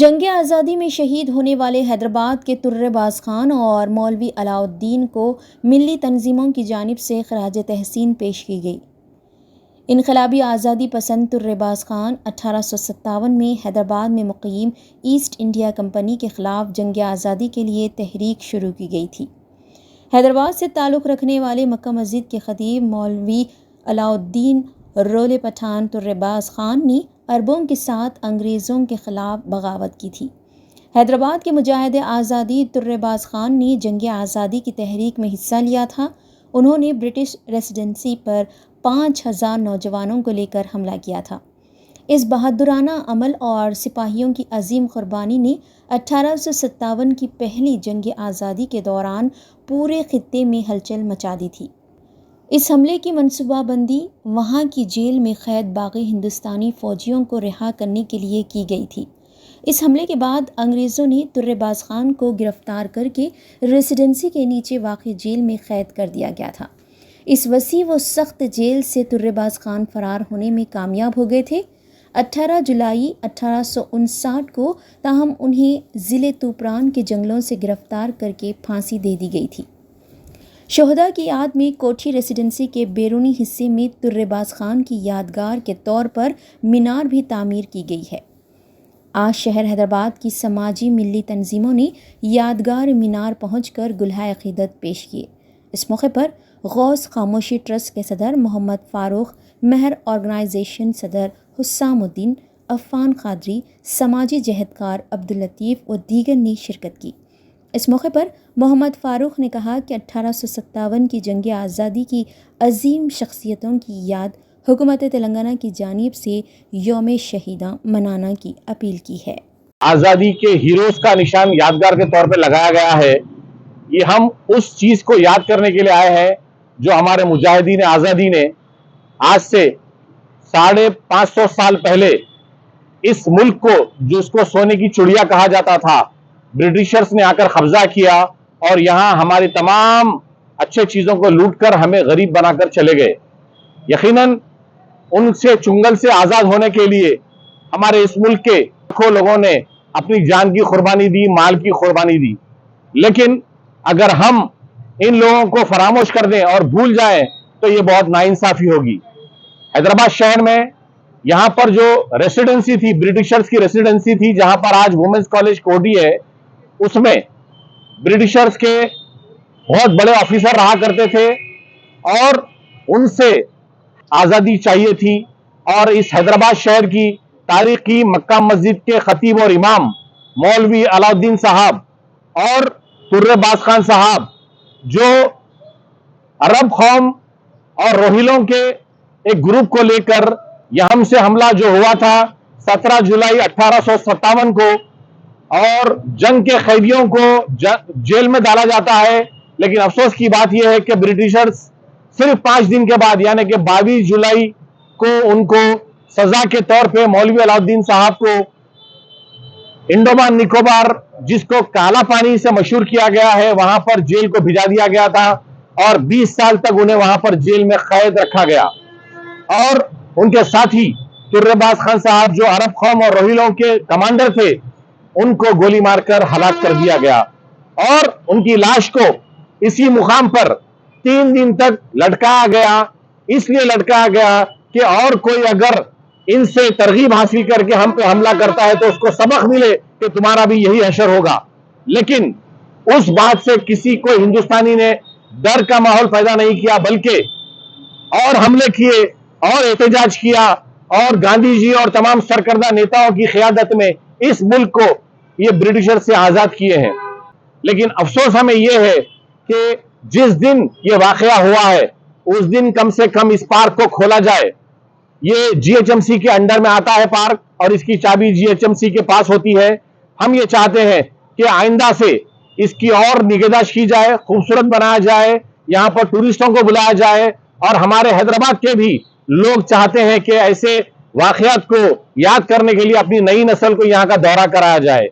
جنگ آزادی میں شہید ہونے والے حیدرآباد کے ترے باز خان اور مولوی علاء الدین کو ملی تنظیموں کی جانب سے خراج تحسین پیش کی گئی۔ انقلابی آزادی پسند ترے باز خان 1857 میں حیدرآباد میں مقیم ایسٹ انڈیا کمپنی کے خلاف جنگ آزادی کے لیے تحریک شروع کی گئی تھی۔ حیدرآباد سے تعلق رکھنے والے مکہ مسجد کے خطیب مولوی علاء الدین رولے پٹھان ترے باز خان نے عربوں کے ساتھ انگریزوں کے خلاف بغاوت کی تھی۔ حیدرآباد کے مجاہد آزادی ترے باز خان نے جنگ آزادی کی تحریک میں حصہ لیا تھا۔ انہوں نے برٹش ریزیڈنسی پر 5000 نوجوانوں کو لے کر حملہ کیا تھا۔ اس بہادرانہ عمل اور سپاہیوں کی عظیم قربانی نے 1857 کی پہلی جنگ آزادی کے دوران پورے خطے میں ہلچل مچا دی تھی۔ اس حملے کی منصوبہ بندی وہاں کی جیل میں قید باقی ہندوستانی فوجیوں کو رہا کرنے کے لیے کی گئی تھی۔ اس حملے کے بعد انگریزوں نے ترے باز خان کو گرفتار کر کے ریزیڈنسی کے نیچے واقع جیل میں قید کر دیا گیا تھا۔ اس وسیع و سخت جیل سے ترے باز خان فرار ہونے میں کامیاب ہو گئے تھے۔ 18 جولائی 1859 کو تاہم انہیں ضلع توپران کے جنگلوں سے گرفتار کر کے پھانسی دے دی گئی تھی۔ شہداء کی یاد میں کوٹھی ریزیڈنسی کے بیرونی حصے میں ترے باز خان کی یادگار کے طور پر مینار بھی تعمیر کی گئی ہے۔ آج شہر حیدرآباد کی سماجی ملی تنظیموں نے یادگار مینار پہنچ کر گلہائے عقیدت پیش کیے۔ اس موقع پر غوث خاموشی ٹرسٹ کے صدر محمد فاروق، مہر آرگنائزیشن صدر حسام الدین، عفان قادری، سماجی جہدکار عبداللطیف و دیگر نے شرکت کی۔ اس موقع پر محمد فاروق نے کہا کہ 1857 کی جنگ آزادی کی عظیم شخصیتوں کی یاد حکومت تلنگانہ کی جانب سے یوم شہیداں منانے کی اپیل کی ہے۔ آزادی کے ہیروز کا نشان یادگار کے طور پہ لگایا گیا ہے۔ یہ ہم اس چیز کو یاد کرنے کے لیے آئے ہیں جو ہمارے مجاہدین آزادی نے آج سے 550 سال پہلے اس ملک کو، جس کو سونے کی چڑیا کہا جاتا تھا، برٹشرز نے آ کر قبضہ کیا اور یہاں ہماری تمام اچھے چیزوں کو لوٹ کر ہمیں غریب بنا کر چلے گئے۔ یقیناً ان سے چنگل سے آزاد ہونے کے لیے ہمارے اس ملک کے لاکھوں لوگوں نے اپنی جان کی قربانی دی، مال کی قربانی دی، لیکن اگر ہم ان لوگوں کو فراموش کر دیں اور بھول جائیں تو یہ بہت ناانصافی ہوگی۔ حیدرآباد شہر میں یہاں پر جو ریسیڈنسی تھی، برٹشرز کی ریسیڈنسی تھی، جہاں پر آج وومنس کالج کوٹھی ہے، اس میں برٹشرز کے بہت بڑے آفیسر رہا کرتے تھے اور ان سے آزادی چاہیے تھی۔ اور اس حیدرآباد شہر کی تاریخی مکہ مسجد کے خطیب اور امام مولوی علاء الدین صاحب اور ترے باز خان صاحب، جو عرب قوم اور روہیلوں کے ایک گروپ کو لے کر یہاں سے حملہ جو ہوا تھا 17 جولائی 1857 کو، اور جنگ کے قیدیوں کو جیل میں ڈالا جاتا ہے، لیکن افسوس کی بات یہ ہے کہ برٹشرز صرف 5 دن کے بعد یعنی کہ 22 جولائی کو ان کو سزا کے طور پہ مولوی علاء الدین صاحب کو انڈومان نکوبار، جس کو کالا پانی سے مشہور کیا گیا ہے، وہاں پر جیل کو بھیجا دیا گیا تھا اور 20 سال تک انہیں وہاں پر جیل میں قید رکھا گیا۔ اور ان کے ساتھی ترے باز خان صاحب، جو عرب قوم اور روہیلوں کے کمانڈر تھے، ان کو گولی مار کر ہلاک کر دیا گیا اور ان کی لاش کو اسی مقام پر 3 دن تک لٹکایا گیا۔ اس لیے لٹکایا گیا کہ اور کوئی اگر ان سے ترغیب حاصل کر کے ہم پہ حملہ کرتا ہے تو اس کو سبق ملے کہ تمہارا بھی یہی حشر ہوگا۔ لیکن اس بات سے کسی کو ہندوستانی نے ڈر کا ماحول پیدا نہیں کیا، بلکہ اور حملے کیے اور احتجاج کیا، اور گاندھی جی اور تمام سرکردہ نیتاؤں کی قیادت میں اس ملک کو یہ برٹشر سے آزاد کیے ہیں۔ لیکن افسوس ہمیں یہ ہے کہ جس دن یہ واقعہ ہوا ہے اس دن کم سے کم اس پارک کو کھولا جائے۔ یہ جی ایچ ایم سی کے انڈر میں آتا ہے پارک، اور اس کی چابی جی ایچ ایم سی کے پاس ہوتی ہے۔ ہم یہ چاہتے ہیں کہ آئندہ سے اس کی اور نگہداشت کی جائے، خوبصورت بنایا جائے، یہاں پر ٹورسٹوں کو بلایا جائے، اور ہمارے حیدرآباد کے بھی لوگ چاہتے ہیں کہ ایسے واقعات کو یاد کرنے کے لیے اپنی نئی نسل کو یہاں کا دورہ کرایا جائے۔